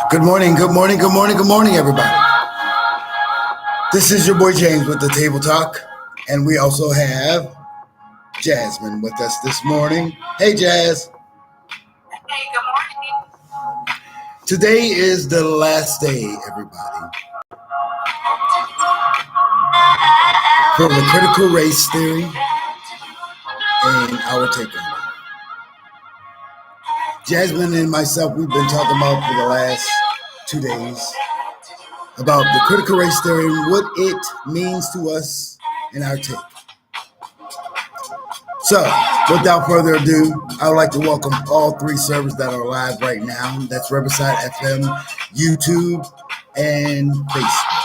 Good morning, good morning, good morning, good morning, everybody. This is your boy James with the Table Talk, and we also have Jasmine with us this morning. Hey, Jazz. Hey, good morning. Today is the last day, everybody, for the critical race theory and our take on it. Jasmine and myself, we've been talking about for the last 2 days about the critical race theory and what it means to us and our take. So, without further ado, I would like to welcome all three servers that are live right now. That's Riverside FM, YouTube, and Facebook.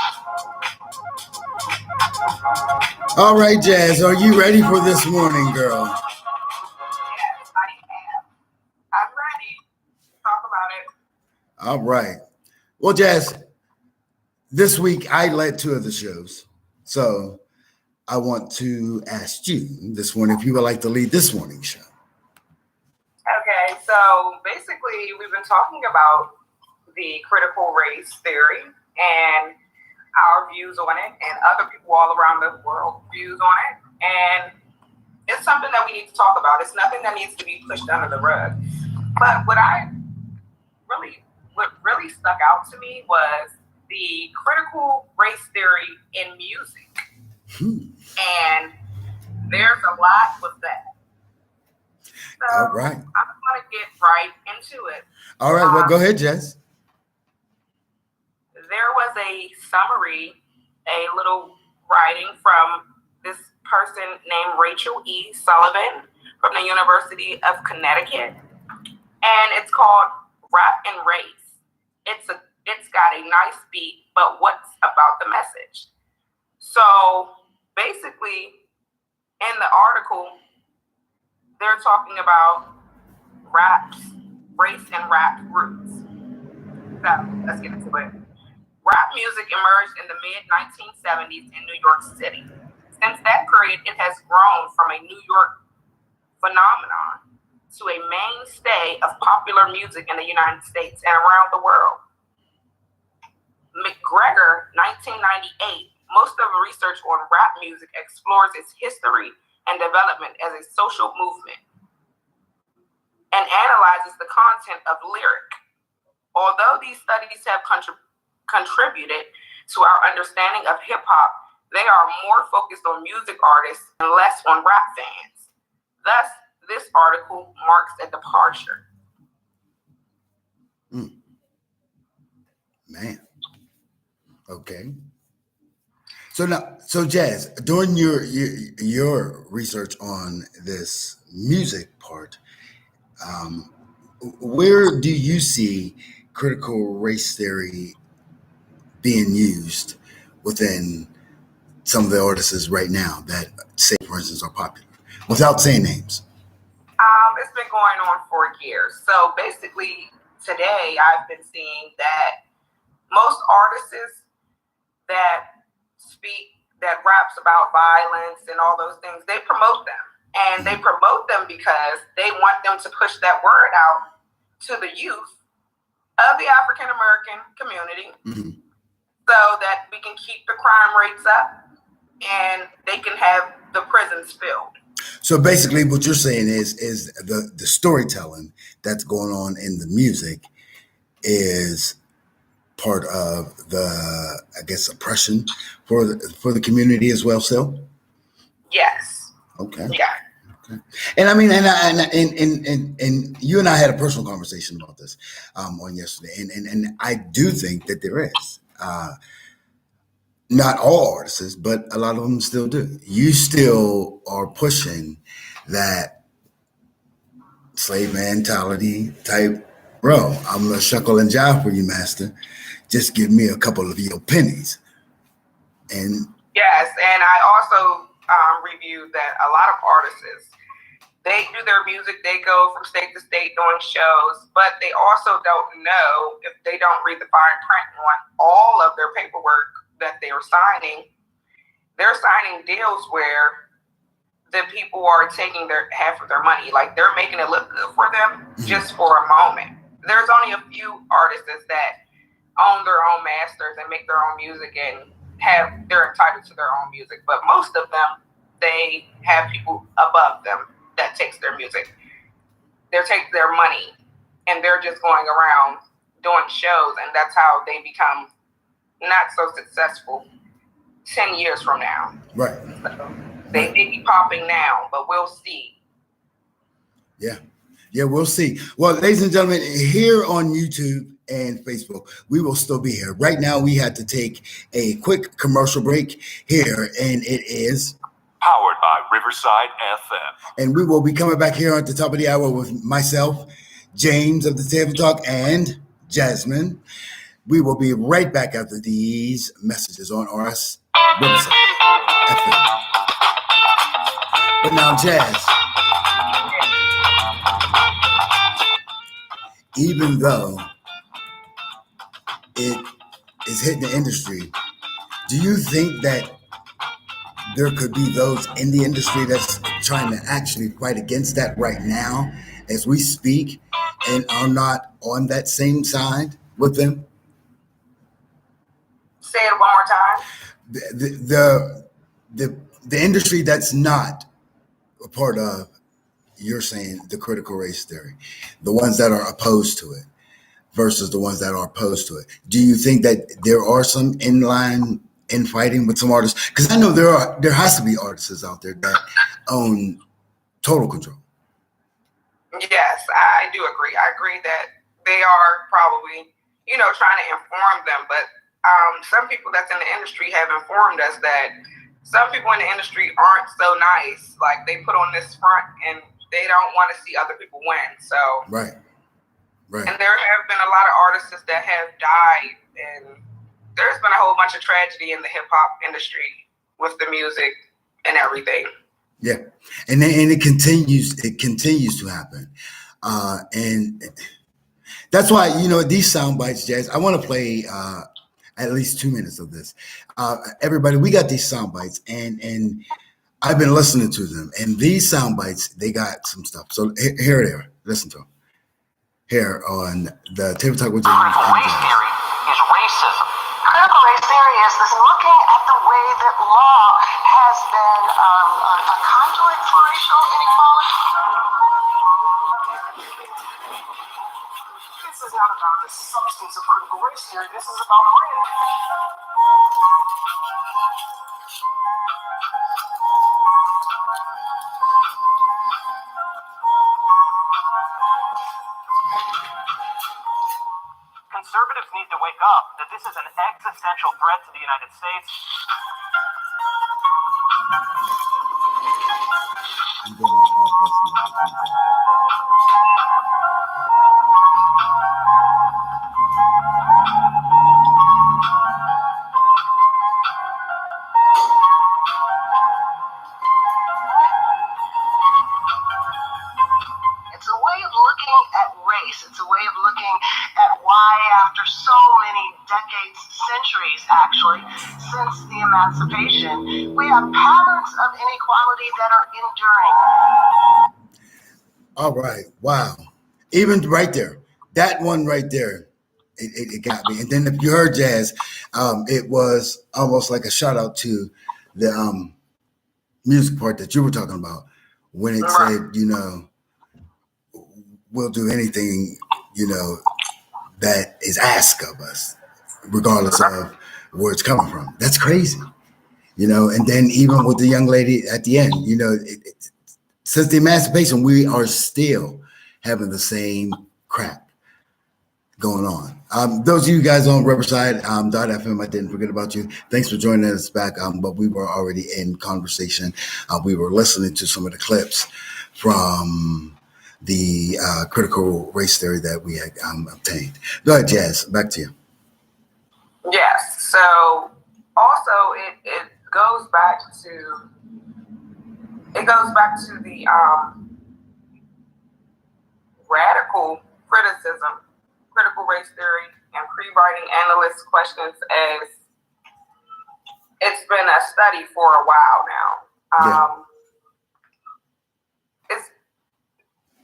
All right, Jazz, are you ready for this morning, girl? Yes, I am. I'm ready. Talk about it. All right. Well, Jazz, this week I led two of the shows. So I want to ask you this morning if you would like to lead this morning's show. Okay, so basically we've been talking about the critical race theory and our views on it and other people all around the world views on it. And it's something that we need to talk about. It's nothing that needs to be pushed under the rug. But what really stuck out to me was the critical race theory in music. And there's a lot with that. So All right. I'm going to get right into it. All right. Well, go ahead, Jess. There was a summary, a little writing from this person named Rachel E. Sullivan from the University of Connecticut. And it's called Rap and Race. It's got a nice beat, but what's about the message? So basically, in the article, they're talking about race and rap roots. So let's get into it. Rap music emerged in the mid-1970s in New York City. Since that period, it has grown from a New York phenomenon to a mainstay of popular music in the United States and around the world. McGregor, 1998, most of the research on rap music explores its history and development as a social movement and analyzes the content of lyric. Although these studies have contributed to our understanding of hip-hop, they are more focused on music artists and less on rap fans. Thus, this article marks a departure. Man. Okay. So Jazz, during your research on this music part, where do you see critical race theory being used within some of the artists right now that, say, for instance, are popular, without saying names? It's been going on for years. So basically, today I've been seeing that most artists that raps about violence and all those things, they promote them. And they promote them because they want them to push that word out to the youth of the African American community so that we can keep the crime rates up and they can have the prisons filled. So basically what you're saying is the storytelling that's going on in the music is part of the, I guess, oppression for the community as well. So yes, okay, yeah, okay. And I mean, and you and I had a personal conversation about this on yesterday, and I do think that there is not all artists, but a lot of them still do. You still are pushing that slave mentality type. Bro, I'm gonna shuckle and jive for you, master. Just give me a couple of your pennies. And yes, and I also reviewed that a lot of artists, they do their music, they go from state to state doing shows, but they also don't know, if they don't read the fine print on all of their paperwork that they are signing, they're signing deals where the people are taking half of their money. Like, they're making it look good for them just for a moment. There's only a few artists that own their own masters and make their own music and they're entitled to their own music. But most of them, they have people above them that takes their music. They take their money and they're just going around doing shows, and that's how they become not so successful 10 years from now. Right. So they may be popping now, but we'll see. Yeah. Yeah, we'll see. Well, ladies and gentlemen, here on YouTube and Facebook, we will still be here. Right now, we had to take a quick commercial break here, and it is powered by Riverside FM. And we will be coming back here at the top of the hour with myself, James of the Table Talk, and Jasmine. We will be right back after these messages on RS Riverside FM. But now, Jazz, even though it is hitting the industry, do you think that there could be those in the industry that's trying to actually fight against that right now as we speak and are not on that same side with them? Say it one more time. The industry that's not a part of, you're saying, the critical race theory, the ones that are opposed to it versus the ones that are opposed to it. Do you think that there are some infighting with some artists? Because I know there has to be artists out there that own total control. Yes, I do agree. I agree that they are probably, trying to inform them. But some people that's in the industry have informed us that some people in the industry aren't so nice. Like, they put on this front and they don't want to see other people win. So right. And there have been a lot of artists that have died, and there's been a whole bunch of tragedy in the hip hop industry with the music and everything. Yeah, and it continues to happen, and that's why these sound bites, Jazz. I want to play at least 2 minutes of this. Everybody, we got these sound bites, and I've been listening to them, and these sound bites, they got some stuff. So here they are. Listen to them. Here on the Table Talk with James. Critical race theory is racism. Critical race theory is this looking at the way that law has been a conduit for racial inequality. This is not about the substance of critical race theory. This is about race. Conservatives need to wake up that this is an existential threat to the United States. It's a way of looking at race. It's a way of looking at why, after so many decades, centuries actually, since the emancipation, we have patterns of inequality that are enduring. All right. Wow. Even right there, that one right there, it got me. And then if you heard Jazz, it was almost like a shout out to the music part that you were talking about when it said, we'll do anything, that is asked of us, regardless of where it's coming from. That's crazy, and then even with the young lady at the end, since the emancipation, we are still having the same crap going on. Those of you guys on Riverside .fm, I didn't forget about you. Thanks for joining us back. But we were already in conversation. We were listening to some of the clips from the critical race theory that we had obtained. Go ahead, Jazz. Back to you. Yes. So also it goes back to the radical criticism, critical race theory, and pre-writing analyst questions, as it's been a study for a while now.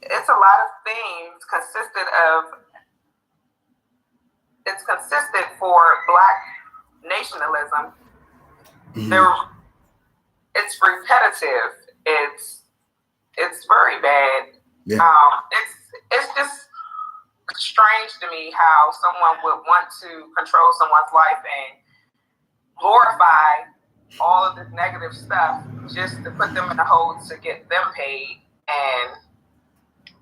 It's a lot of things consisted of it's consistent for Black nationalism. It's repetitive. It's very bad. Yeah. It's just strange to me how someone would want to control someone's life and glorify all of this negative stuff just to put them in the hole to get them paid. And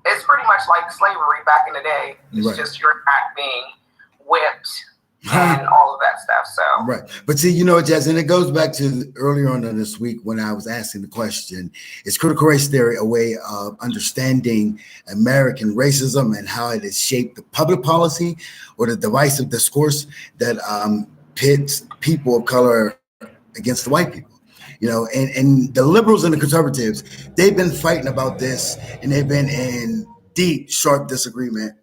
it's pretty much like slavery back in the day. It's just you're not being whipped and all of that stuff. So right. But see, you know, Jazz, and it goes back to earlier on in this week when I was asking the question, is critical race theory a way of understanding American racism and how it has shaped the public policy or the divisive discourse that pits people of color against the white people? You know, and the liberals and the conservatives, they've been fighting about this, and they've been in deep, sharp disagreement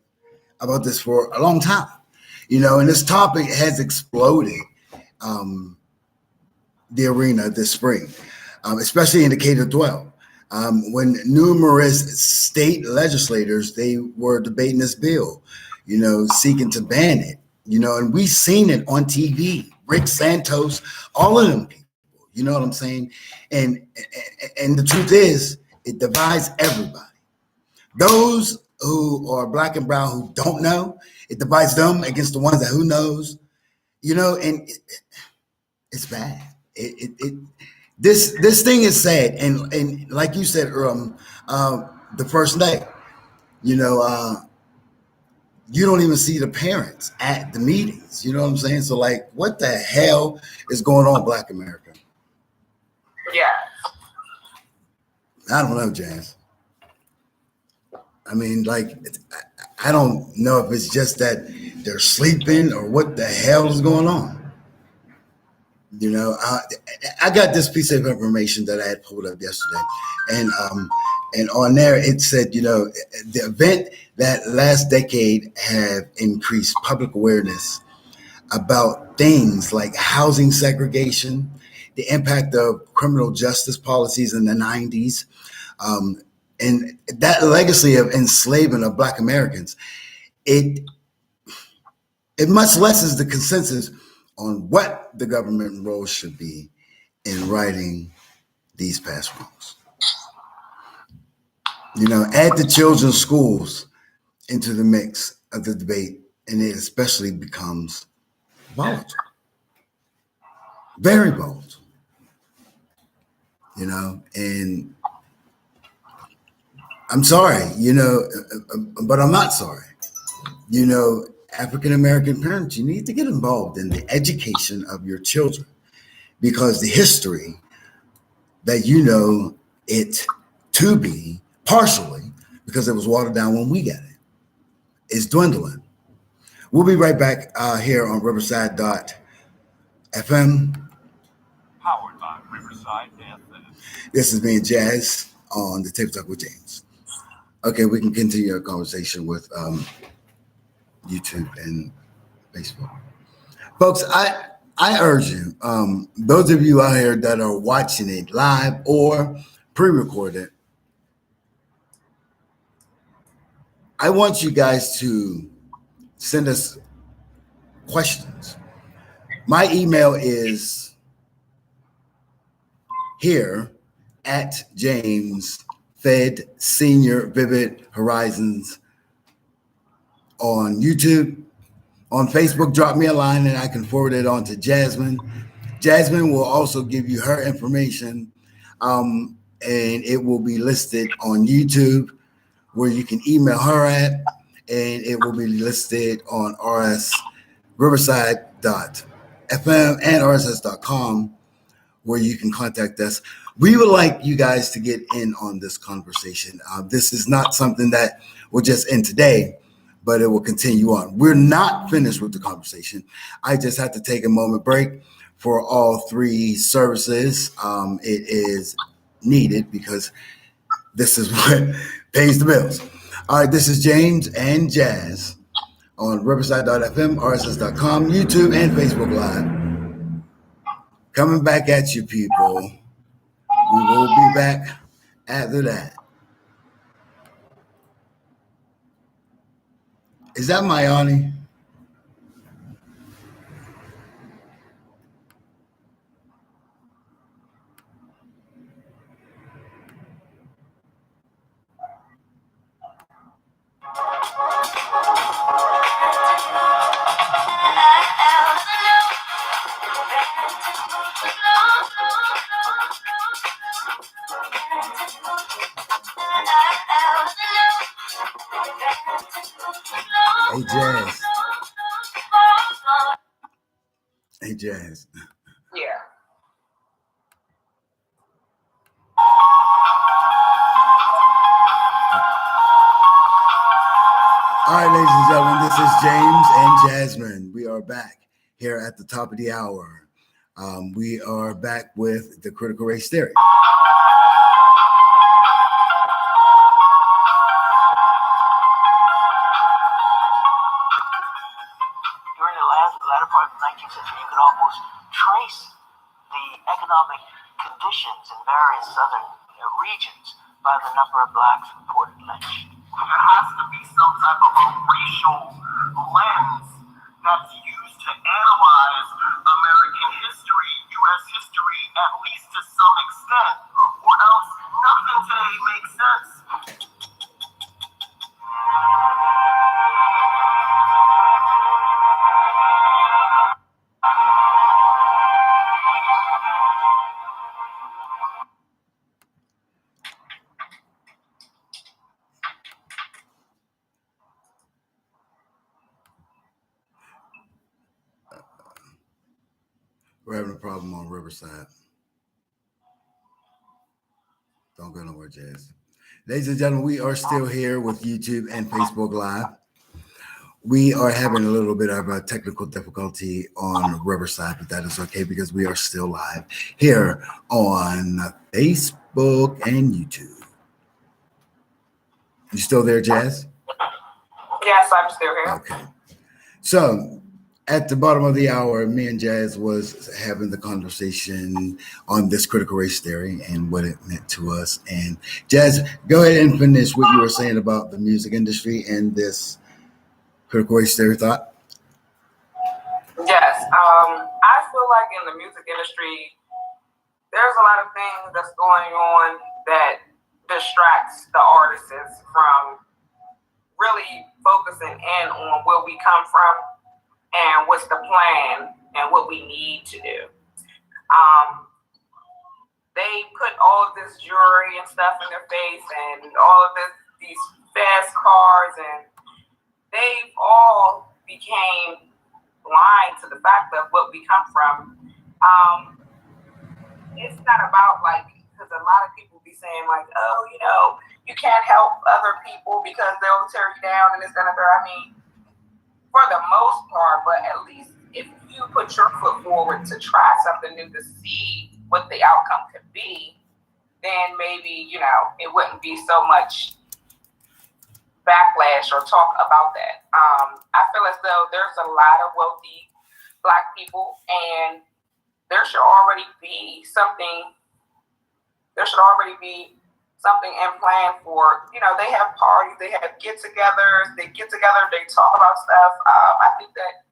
about this for a long time. You know, and this topic has exploded the arena this spring, especially in the K-12. When numerous state legislators, they were debating this bill, you know, seeking to ban it, you know, and we've seen it on TV, Rick Santos, all of them people, you know what I'm saying? And the truth is, it divides everybody. Those who are Black and brown who don't know, it divides them against the ones that who knows, you know, and it's bad. This thing is sad, and like you said, the first day, you know, you don't even see the parents at the meetings. You know what I'm saying? So, like, what the hell is going on, Black America? Yeah. I don't know, Jazz. I mean, like, I don't know if it's just that they're sleeping or what the hell is going on. You know, I got this piece of information that I had pulled up yesterday, and on there it said, you know, the event that last decade have increased public awareness about things like housing segregation, the impact of criminal justice policies in the 90s, and that legacy of enslavement of Black Americans. It much lessens the consensus on what the government role should be in righting these past wrongs. You know, add the children's schools into the mix of the debate, and it especially becomes volatile, very volatile. You know, and I'm sorry, you know, but I'm not sorry. You know, African American parents, you need to get involved in the education of your children, because the history that you know it to be partially, because it was watered down when we got it, is dwindling. We'll be right back here on Riverside.fm. Powered by Riverside FM. This is me and Jazz on the Table Talk with James. Okay, we can continue our conversation with YouTube and Facebook. Folks, I urge you, those of you out here that are watching it live or pre-recorded, I want you guys to send us questions. My email is here at James Fed Senior Vivid Horizons on YouTube. On Facebook, drop me a line and I can forward it on to Jasmine. Jasmine will also give you her information, and it will be listed on YouTube where you can email her at, and it will be listed on Riverside.fm and RSS.com where you can contact us. We would like you guys to get in on this conversation. This is not something that will just end today, but it will continue on. We're not finished with the conversation. I just have to take a moment break for all three services. It is needed because this is what pays the bills. All right, this is James and Jazz on Riverside.fm, RSS.com, YouTube, and Facebook Live. Coming back at you, people. We will be back after that. Is that Mayani? Hey, Jazz. Hey, Jazz. Yeah. All right, ladies and gentlemen, this is James and Jasmine. We are back here at the top of the hour. We are back with the critical race theory. During the latter part of the 19th century, you could almost trace the economic conditions in various southern regions by the number of blacks reported lynched. There has to be some type of a racial lens that's used to analyze American history, U.S. history, at least to some extent, or else nothing today makes sense. We're having a problem on Riverside. Don't go nowhere, Jazz. Ladies and gentlemen, we are still here with YouTube and Facebook Live. We are having a little bit of a technical difficulty on Riverside, but that is okay because we are still live here on Facebook and YouTube. You still there, Jazz? Yes, I'm still here. Okay. So at the bottom of the hour, me and Jazz was having the conversation on this critical race theory and what it meant to us. And Jazz, go ahead and finish what you were saying about the music industry and this critical race theory thought. Yes, I feel like in the music industry, there's a lot of things that's going on that distracts the artists from really focusing in on where we come from and what's the plan and what we need to do. They put all of this jewelry and stuff in their face and all of these fast cars, and they've all became blind to the fact of what we come from. It's not about because a lot of people be saying oh, you can't help other people because they'll tear you down and this, that, and that. I mean, for the most part, but at least if you put your foot forward to try something new to see what the outcome could be, then maybe, it wouldn't be so much backlash or talk about that. I feel as though there's a lot of wealthy Black people, and there should already be something in plan for, they have parties, they have get-togethers, they talk about stuff. I think that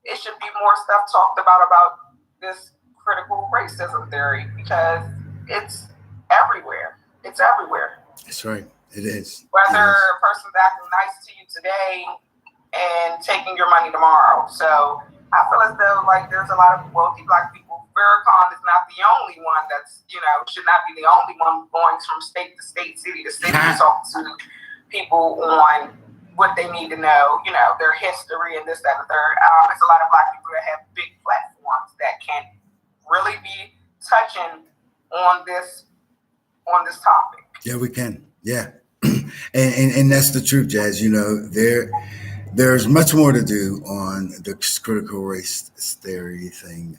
it should be more stuff talked about this critical racism theory because it's everywhere. It's everywhere. That's right. It is. Whether a person's acting nice to you today and taking your money tomorrow. So I feel as though there's a lot of wealthy Black people. Farrakhan is not the only one that's, should not be the only one going from state to state, city to city to talk to people on what they need to know, their history and this, that, and the third. There's a lot of Black people that have big platforms that can really be touching on this topic. Yeah, we can. Yeah. and that's the truth, Jazz. There's much more to do on the critical race theory thing.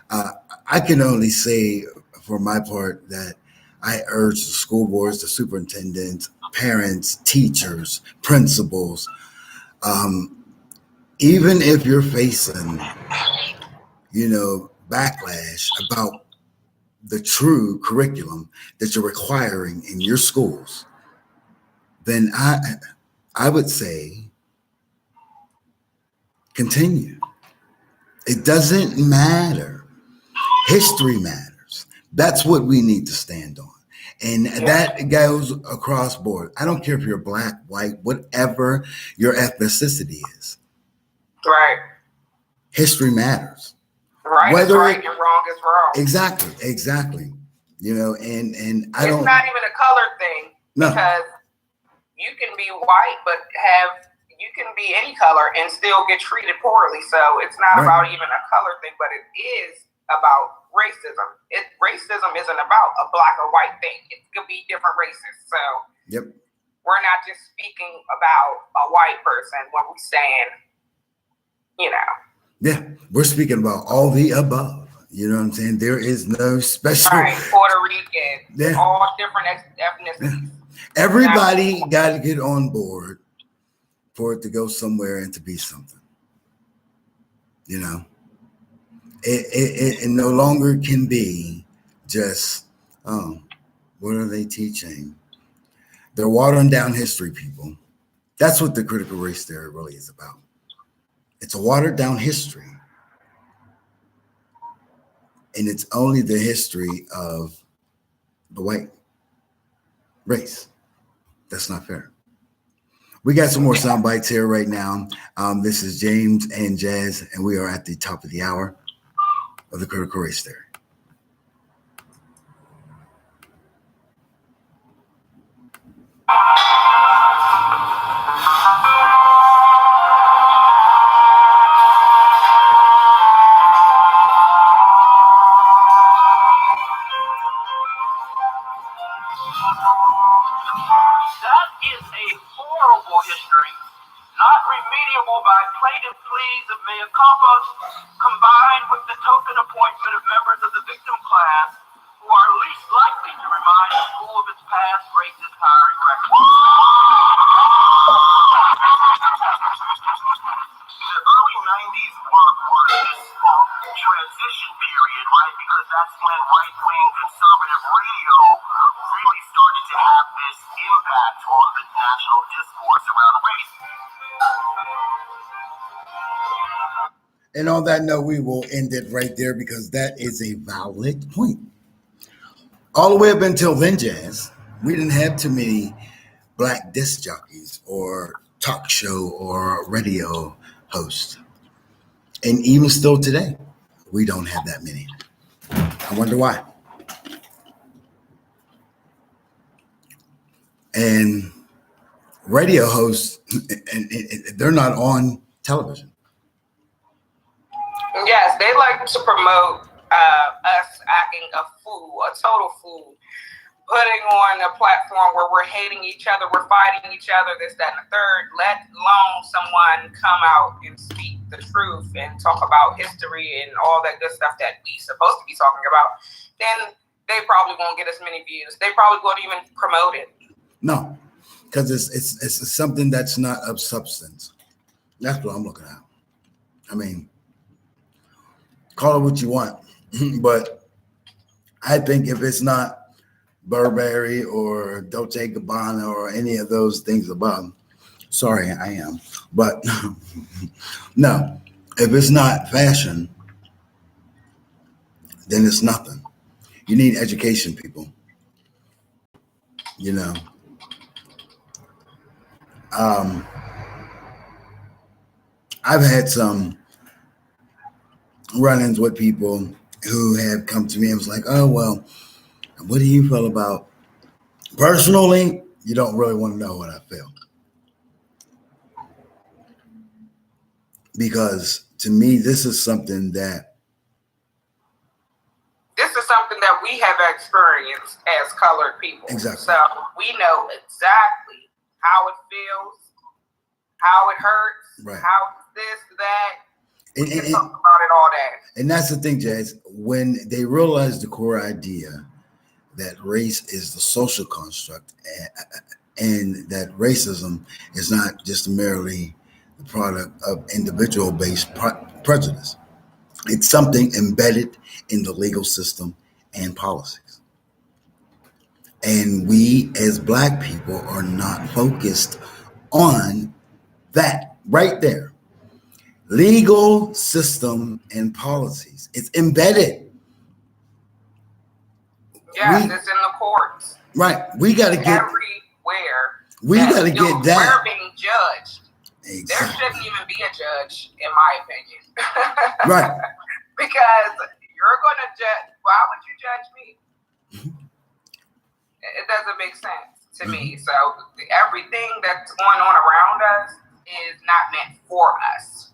I can only say for my part that I urge the school boards, the superintendents, parents, teachers, principals, even if you're facing, backlash about the true curriculum that you're requiring in your schools, then I would say continue. It doesn't matter. History matters. That's what we need to stand on. And that goes across board. I don't care if you're Black, white, whatever your ethnicity is. Right. History matters. Right is right and wrong is wrong. Exactly. And I don't. It's not even a color thing. No. Because you can be white but have you can be any color and still get treated poorly. So it's not about even a color thing, but it is about racism. Racism isn't about a black or white thing. It could be different races. So we're not just speaking about a white person when we're saying, Yeah, we're speaking about all the above. You know what I'm saying? There is no special. Right, Puerto Rican, all different ethnicities. Everybody got to get on board for it to go somewhere and to be something. It no longer can be just, what are they teaching? They're watering down history, people. That's what the critical race theory really is about. It's a watered down history. And it's only the history of the white race. That's not fair. We got some more sound bites here right now. This is James and Jazz, and we are at the top of the hour of the critical race theory. That is a horrible history, not remediable by plaintiff pleas of mea culpa, combined with the token appointment of members of the victim class who are least likely to remind the school of its past racist hiring record. The early 90s were this transition period, right? Because that's when right-wing conservative radio really started to have this impact on the national discourse around race. And on that note, we will end it right there because that is a valid point. All the way up until then, Jazz, we didn't have too many black disc jockeys or talk show or radio hosts. And even still today, we don't have that many. I wonder why. And radio hosts, and they're not on television. Yes, they like to promote us acting a fool, a total fool, putting on a platform where we're hating each other, we're fighting each other, this, that, and the third, let alone someone come out and speak the truth and talk about history and all that good stuff that we supposed to be talking about, then they probably won't get as many views. They probably won't even promote it. No, because it's something that's not of substance. That's what I'm looking at. I mean, call it what you want, but I think if it's not Burberry or Dolce & Gabbana or any of those things above, sorry, I am, but no, if it's not fashion, then it's nothing. You need education, people. I've had some run-ins with people who have come to me and was like, oh, well, what do you feel about? Personally, you don't really want to know what I feel. Because to me, this is something that we have experienced as colored people. Exactly. So we know exactly how it feels, how it hurts, right. how this, that. We can And talk about it all day. And that's the thing, Jazz. When they realize the core idea that race is the social construct and that racism is not just merely the product of individual-based prejudice. It's something embedded in the legal system and policies. And we as Black people are not focused on that right there. Legal system and policies. It's embedded. Yes, it's in the courts. Right. We got to get everywhere. We got to get that. We're being judged. Exactly. There shouldn't even be a judge, in my opinion. Right. Because you're going to judge. Why would you judge me? Mm-hmm. It doesn't make sense to me. So everything that's going on around us is not meant for us.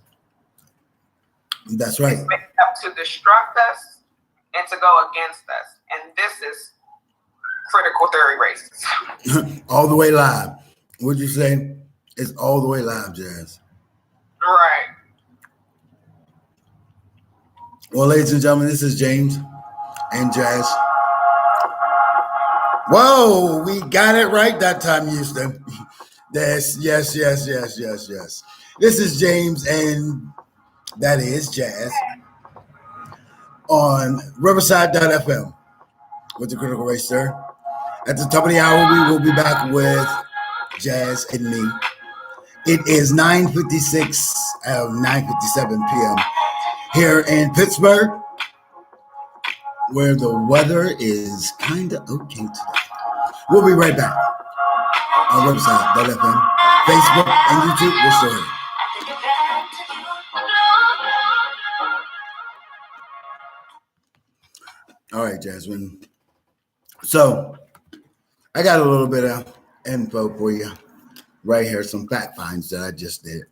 That's right. It's meant up to destruct us and to go against us. And this is critical theory racism. All the way live. What'd you say? It's all the way live, Jazz. Right. Well, ladies and gentlemen, this is James and Jazz. Whoa, we got it right that time, Houston. Yes. This is James and that is Jazz on Riverside.fm with the Critical Race, sir. At the top of the hour, we will be back with Jazz and me. It is 9:57 p.m. here in Pittsburgh, where the weather is kind of okay today. We'll be right back on Riverside.fm, Facebook, and YouTube. We're still here. All right, Jasmine. So I got a little bit of info for you right here, some fact finds that I just did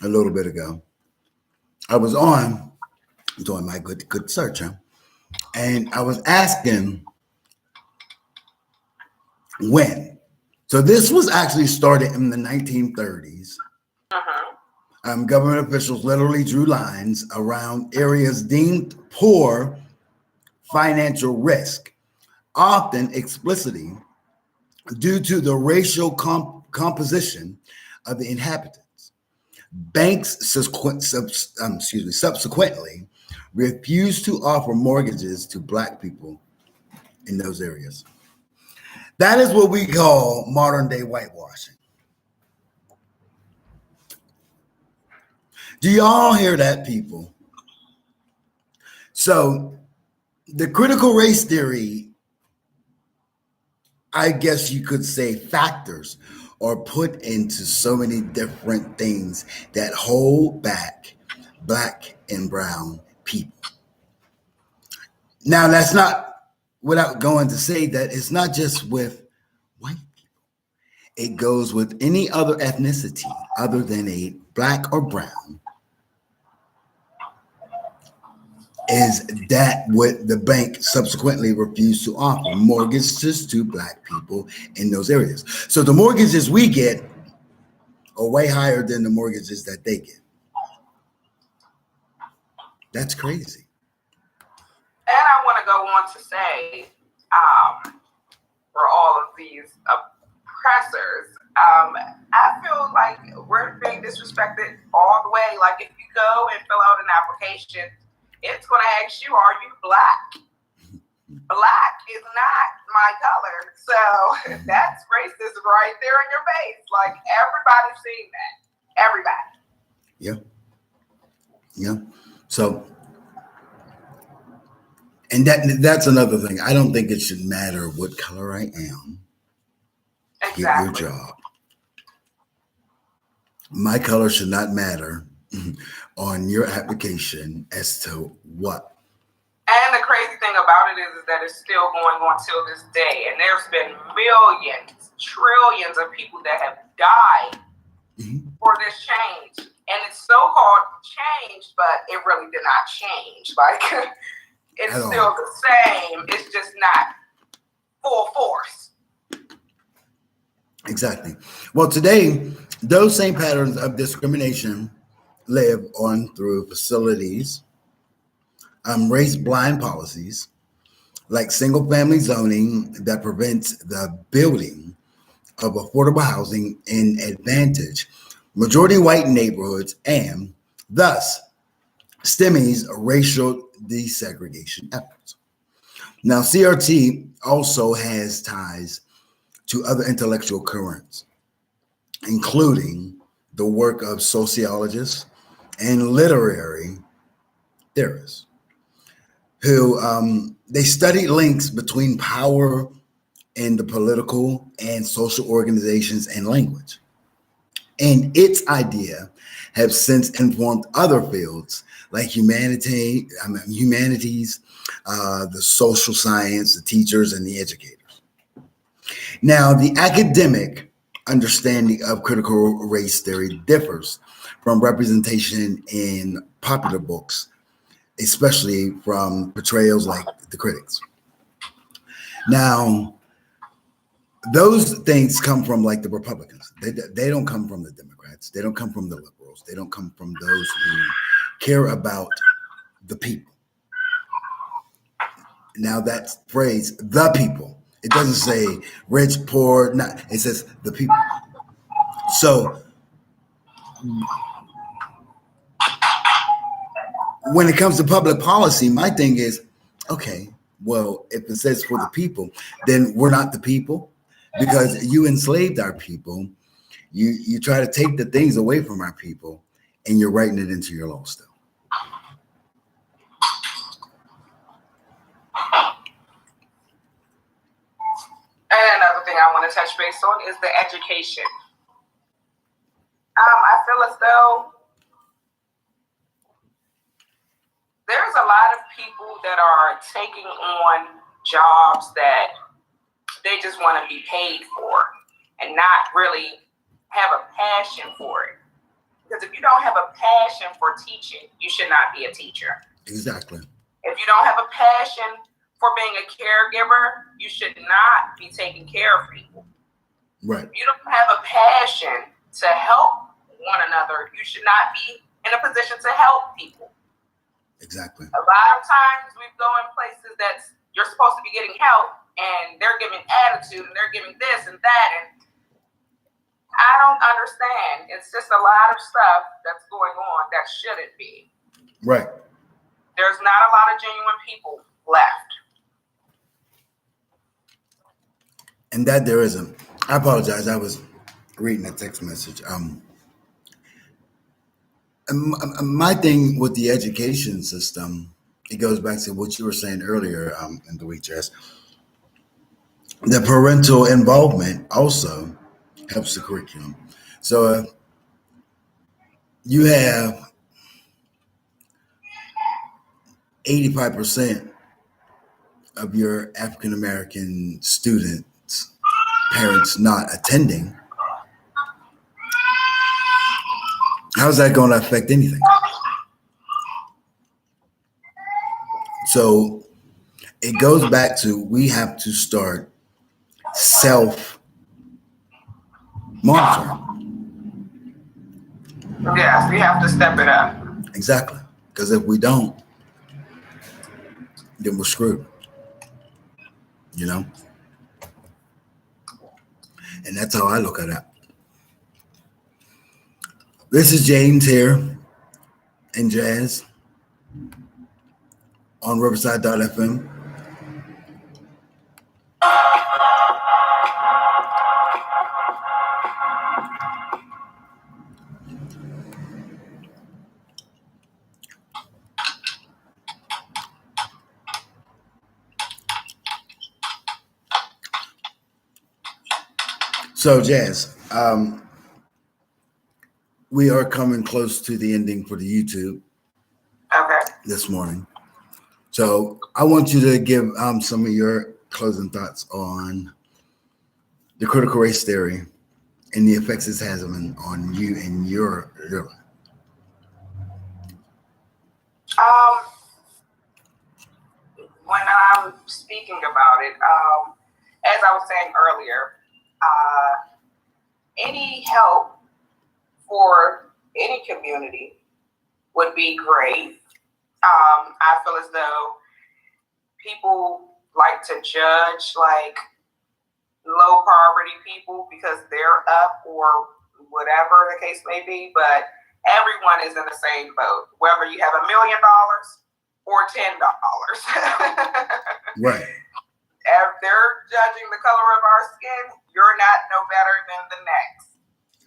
a little bit ago. I was on doing my good search, and I was asking when. So this was actually started in the 1930s. Government officials literally drew lines around areas deemed poor financial risk, often explicitly due to the racial composition of the inhabitants. Banks subsequently refused to offer mortgages to Black people in those areas. That is what we call modern day whitewashing. Do y'all hear that, people? So the critical race theory, I guess you could say, factors are put into so many different things that hold back Black and brown people. Now, that's not without going to say that it's not just with white people. It goes with any other ethnicity other than a Black or brown. Is that what the bank subsequently refused to offer mortgages to Black people in those areas? So the mortgages we get are way higher than the mortgages that they get. That's crazy. And I want to go on to say, for all of these oppressors, I feel like we're being disrespected all the way. Like if you go and fill out an application, it's going to ask you, are you Black? Black is not my color. So that's racism right there in your face. Like everybody's seeing that. Everybody. Yeah. So, and that's another thing. I don't think it should matter what color I am. Exactly. Get your job. My color should not matter on your application as to what. And the crazy thing about it is that it's still going on till this day. And there's been millions, trillions of people that have died for this change. And it's so-called change, but it really did not change. Like, it's still the same. It's just not full force. Exactly. Well, today, those same patterns of discrimination live on through facilities, race-blind policies, like single-family zoning that prevents the building of affordable housing in advantage majority white neighborhoods, and thus stymies racial desegregation efforts. Now, CRT also has ties to other intellectual currents, including the work of sociologists and literary theorists who they study links between power in the political and social organizations and language. And its idea have since informed other fields like humanities, the social science, the teachers, and the educators. Now, the academic understanding of critical race theory differs from representation in popular books, especially from portrayals like the critics. Now, those things come from like the Republicans. They don't come from the Democrats. They don't come from the liberals. They don't come from those who care about the people. Now that phrase, the people, it doesn't say rich, poor, not, it says the people. So when it comes to public policy, my thing is, okay, well, if it says for the people, then we're not the people because you enslaved our people. You try to take the things away from our people and you're writing it into your law still. And another thing I want to touch base on is the education. I feel as though there's a lot of people that are taking on jobs that they just want to be paid for and not really have a passion for it. Because if you don't have a passion for teaching, you should not be a teacher. Exactly. If you don't have a passion for being a caregiver, you should not be taking care of people. Right. If you don't have a passion to help one another, you should not be in a position to help people. Exactly. A lot of times we go in places that you're supposed to be getting help and they're giving attitude and they're giving this and that, and I don't understand. It's just a lot of stuff that's going on that shouldn't be. Right. There's not a lot of genuine people left. And that there isn't. I apologize. I was reading a text message. My thing with the education system, it goes back to what you were saying earlier in the week, Jess. The parental involvement also helps the curriculum. So you have 85% of your African American students' parents not attending. How's that going to affect anything? So it goes back to we have to start self-monitoring. Yes, we have to step it up. Exactly. Because if we don't, then we're screwed. You know? And that's how I look at it. This is James here in Jazz on Riverside.fm. So, Jazz, we are coming close to the ending for the YouTube this morning. So I want you to give some of your closing thoughts on the critical race theory and the effects it has on you and your life. When I'm speaking about it, as I was saying earlier, any help for any community would be great. I feel as though people like to judge like low poverty people because they're up or whatever the case may be, but everyone is in the same boat, whether you have $1 million or $10. Right. If they're judging the color of our skin, you're not no better than the next.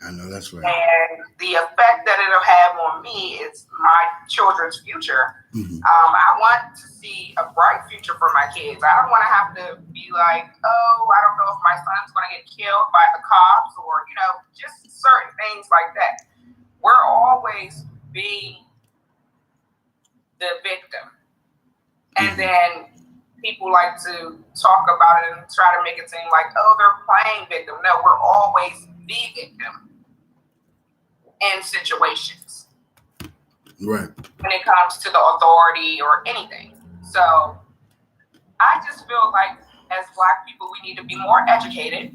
I know that's right. And the effect that it'll have on me is my children's future. Mm-hmm. I want to see a bright future for my kids. I don't want to have to be like, oh, I don't know if my son's going to get killed by the cops or, just certain things like that. We're always being the victim. And then people like to talk about it and try to make it seem like, oh, they're playing victim. No, we're always the victim in situations. Right. When it comes to the authority or anything. So I just feel like as Black people, we need to be more educated.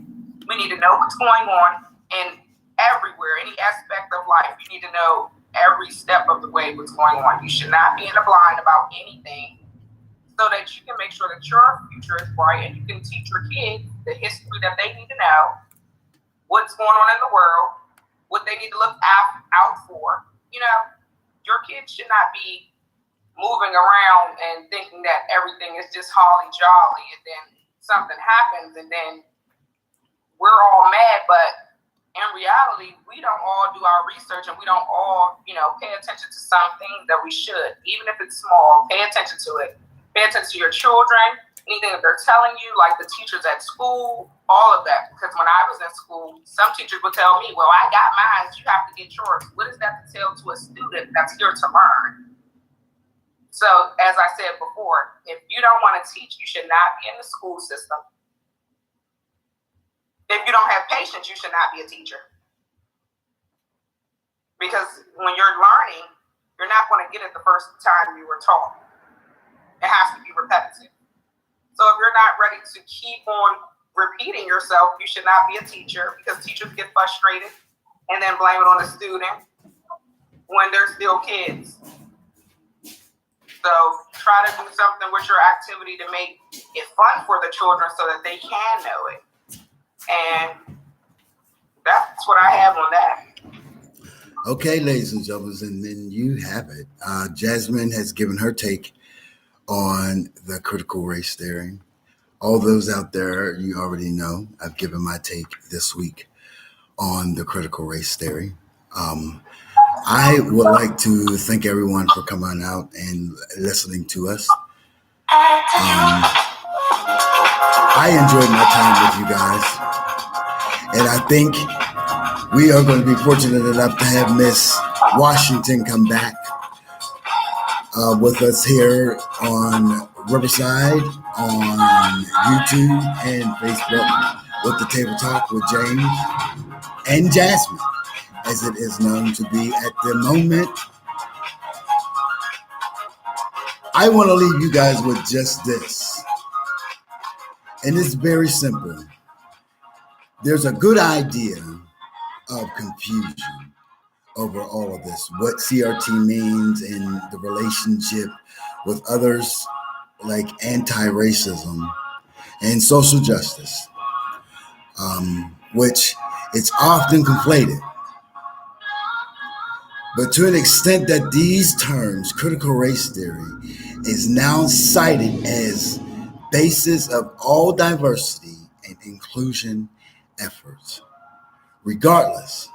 We need to know what's going on in everywhere, any aspect of life. You need to know every step of the way what's going on. You should not be in a blind about anything, so that you can make sure that your future is bright and you can teach your kids the history that they need to know, what's going on in the world, what they need to look out for. You know, your kids should not be moving around and thinking that everything is just holly jolly, and then something happens and then we're all mad. But in reality, we don't all do our research and we don't all, pay attention to some things that we should, even if it's small. Pay attention to it. Pay attention to your children, anything that they're telling you, like the teachers at school, all of that. Because when I was in school, some teachers would tell me, well, I got mine, you have to get yours. What is that to tell to a student that's here to learn? So, as I said before, if you don't want to teach, you should not be in the school system. If you don't have patience, you should not be a teacher. Because when you're learning, you're not going to get it the first time you were taught. It has to be repetitive. So if you're not ready to keep on repeating yourself, you should not be a teacher, because teachers get frustrated and then blame it on the student when they're still kids. So try to do something with your activity to make it fun for the children so that they can know it. And that's what I have on that. Okay, ladies and gentlemen, and then you have it. Jasmine has given her take on the critical race theory. All those out there, you already know, I've given my take this week on the critical race theory. I would like to thank everyone for coming out and listening to us. I enjoyed my time with you guys. And I think we are going to be fortunate enough to have Miss Washington come back with us here on Riverside, on YouTube and Facebook with the Table Talk with James and Jasmine, as it is known to be at the moment. I want to leave you guys with just this. And it's very simple. There's a good idea of confusion over all of this, what CRT means and the relationship with others, like anti-racism and social justice, which it's often conflated. But to an extent that these terms, critical race theory, is now cited as basis of all diversity and inclusion efforts, regardless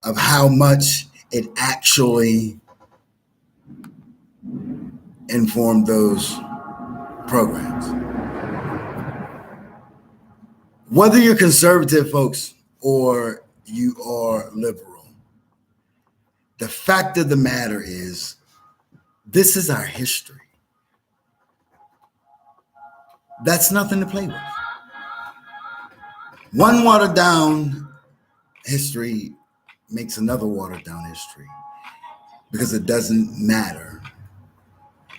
of how much it actually informed those programs. Whether you're conservative, folks, or you are liberal, the fact of the matter is, this is our history. That's nothing to play with. One watered down history makes another watered down history, because it doesn't matter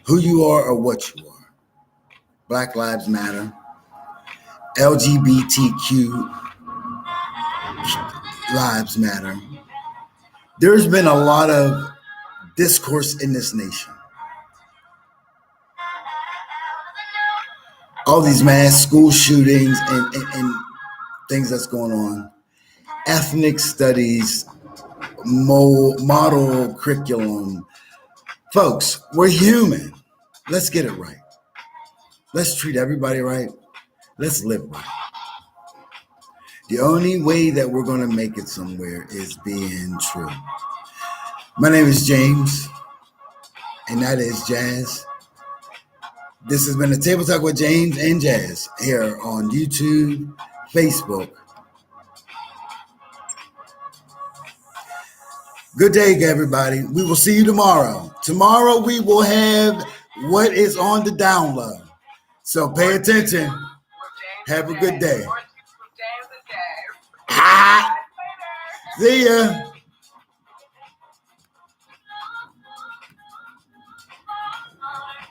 who you are or what you are. Black Lives Matter, LGBTQ lives matter. There's been a lot of discourse in this nation. All these mass school shootings and things that's going on. Ethnic studies, model curriculum. Folks, we're human. Let's get it right. Let's treat everybody right. Let's live right. The only way that we're going to make it somewhere is being true. My name is James, and that is Jazz. This has been a Table Talk with James and Jazz here on YouTube, Facebook. Good day, everybody. We will see you tomorrow. Tomorrow we will have what is on the down low. So pay attention. Have a good day. With James and James. See ya.